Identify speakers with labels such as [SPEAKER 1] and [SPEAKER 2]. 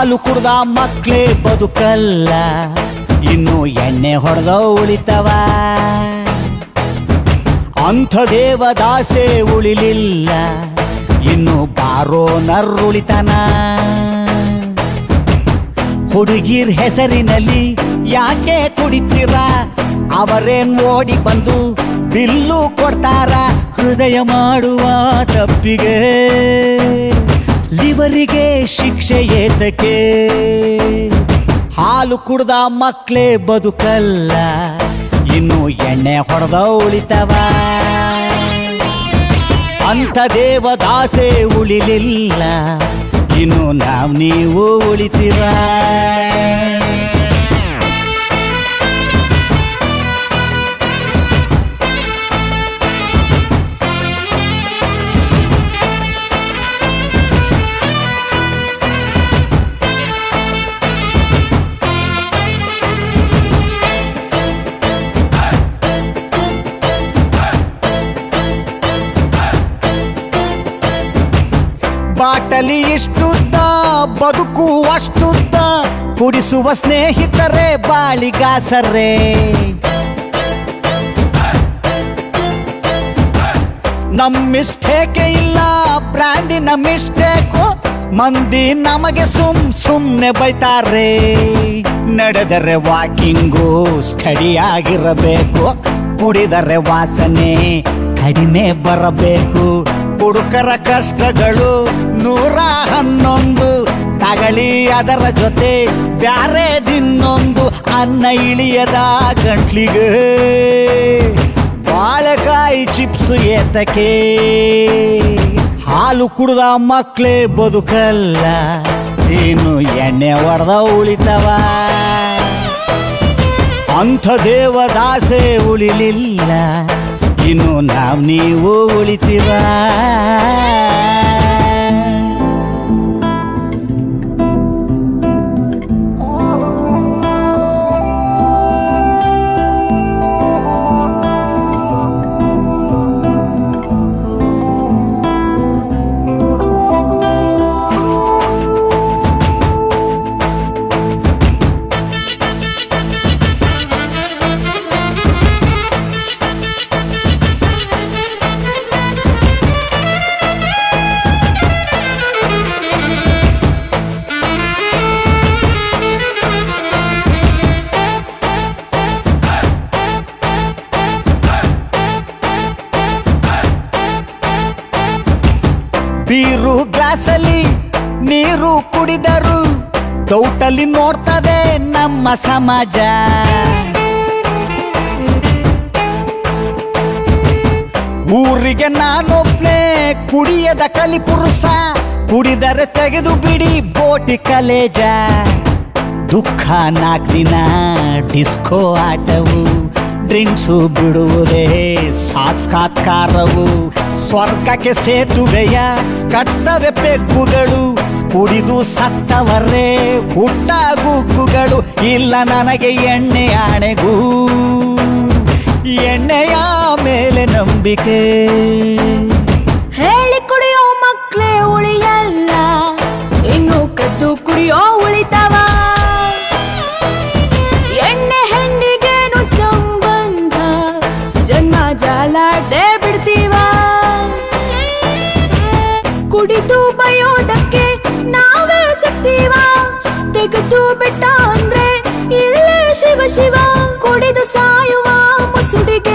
[SPEAKER 1] ಹಾಲು ಕುಡ್ದ ಮಕ್ಳೇ ಬದುಕಲ್ಲ, ಇನ್ನು ಎಣ್ಣೆ ಹೊಡೆದ ಉಳಿತವ. ಅಂಥ ದೇವದಾಸೆ ಉಳಿಲಿಲ್ಲ, ಇನ್ನು ಬಾರೋ ನರ್ರುಳಿತನ. ಹುಡುಗಿರ್ ಹೆಸರಿನಲ್ಲಿ ಯಾಕೆ ಕುಡಿತೀರ, ಅವರೇನ್ ಓಡಿ ಬಂದು ಬಿಲ್ಲು ಕೊಡ್ತಾರ. ಹೃದಯ ಮಾಡುವ ತಪ್ಪಿಗೆ ಲಿವರಿಗೆ ಶಿಕ್ಷೆ ಏತಕ್ಕೆ. ಹಾಲು ಕುಡ್ದ ಮಕ್ಳೇ ಬದುಕಲ್ಲ, ಇನ್ನು ಎಣ್ಣೆ ಹೊಡೆದ ಉಳಿತವ. ಅಂಥ ದೇವದಾಸೆ ಉಳಿಲಿಲ್ಲ, ಇನ್ನು ನೀವು ಉಳಿತೀರ. ಬಾಟಲಿ ಇಷ್ಟುದ್ದ, ಬದುಕು ಅಷ್ಟುದ್ದ, ಕುಡಿಸುವ ಸ್ನೇಹಿತರೇ ಬಾಳಿಗಾಸರೇ. ನಮ್ ಮಿಸ್ಟೇಕೆ ಇಲ್ಲ, ಬ್ರ್ಯಾಂಡಿನ ಮಿಸ್ಟೇಕು. ಮಂದಿ ನಮಗೆ ಸುಮ್ನೆ ಬೈತಾರೆ. ನಡೆದರೆ ವಾಕಿಂಗು ಸ್ಟಡಿ ಆಗಿರಬೇಕು, ಕುಡಿದರೆ ವಾಸನೆ ಕಡಿಮೆ ಬರಬೇಕು. ಹುಡುಕರ ಕಷ್ಟಗಳು 111, ತಗಳಿ ಅದರ ಜೊತೆ ಬ್ಯಾರೆ ದಿನ್ನೊಂದು. ಅನ್ನ ಇಳಿಯದ ಗಂಟ್ಲಿಗೆ ಬಾಳೆಕಾಯಿ ಚಿಪ್ಸ್ ಏತಕ್ಕೆ. ಹಾಲು ಕುಡ್ದ ಮಕ್ಳೇ ಬದುಕಲ್ಲ, ಇನ್ನು ಎಣ್ಣೆ ಹೊಡೆದ ಉಳಿತವ. ಅಂಥ ದೇವದಾಸೆ ಉಳಿಲಿಲ್ಲ, ಇನ್ನು ನೀವು ಉಳಿತೀವ. ಬೀರು ಗ್ಲಾಸಲ್ಲಿ ನೀರು ಕುಡಿದರು ತೌಟಲ್ಲಿ ನೋಡ್ತದೆ ನಮ್ಮ ಸಮಾಜ. ಊರಿಗೆ ನಾನೊಬ್ನೇ ಕುಡಿಯದ ಕಲಿಪುರುಷ, ಕುಡಿದರೆ ತೆಗೆದು ಬಿಡಿ ಬೋಟಿ ಕಲೇಜ. ದುಃಖ 4 ದಿನ ಡಿಸ್ಕೋ ಆಟವು, ಡ್ರಿಂಕ್ಸು ಬಿಡುವುದೇ ಸಾತ್ಕಾರವು. ಸ್ವರ್ಗಕ್ಕೆ ಸೇತುವೆಯ ಕರ್ತವೆ ಪೆಗ್ಗುಗಳು, ಕುಡಿದು ಸತ್ತವರೇ ಹುಟ್ಟ ಗುಗ್ಗುಗಳು. ಇಲ್ಲ ನನಗೆ ಎಣ್ಣೆ ಆಣೆಗೂ, ಎಣ್ಣೆಯ ಮೇಲೆ ನಂಬಿಕೆ.
[SPEAKER 2] ಹೇಳಿ ಕುಡಿಯೋ ಮಕ್ಳೇ ಉಳಿಯಲ್ಲ, ಇನ್ನು ಕದ್ದು ಕುಡಿಯೋ ಉಳಿತವ. ಎಣ್ಣೆ ಹೆಂಡಿಗೇನು ಸಂಬಂಧ, ಜನ್ಮ ಜಾಲಾಡ್ದೆ ಬಿಡ್ತೀವ. ಕುಡಿದು ಬಯೋದಕ್ಕೆ ನಾವೇ ಸಿಗ್ತೀವ, ತೆಗೆದು ಬಿಟ್ಟ ಅಂದ್ರೆ ಇಲ್ಲೇ ಶಿವ ಶಿವ. ಕುಡಿದು ಸಾಯುವ ಮುಸುಡಿಗೆ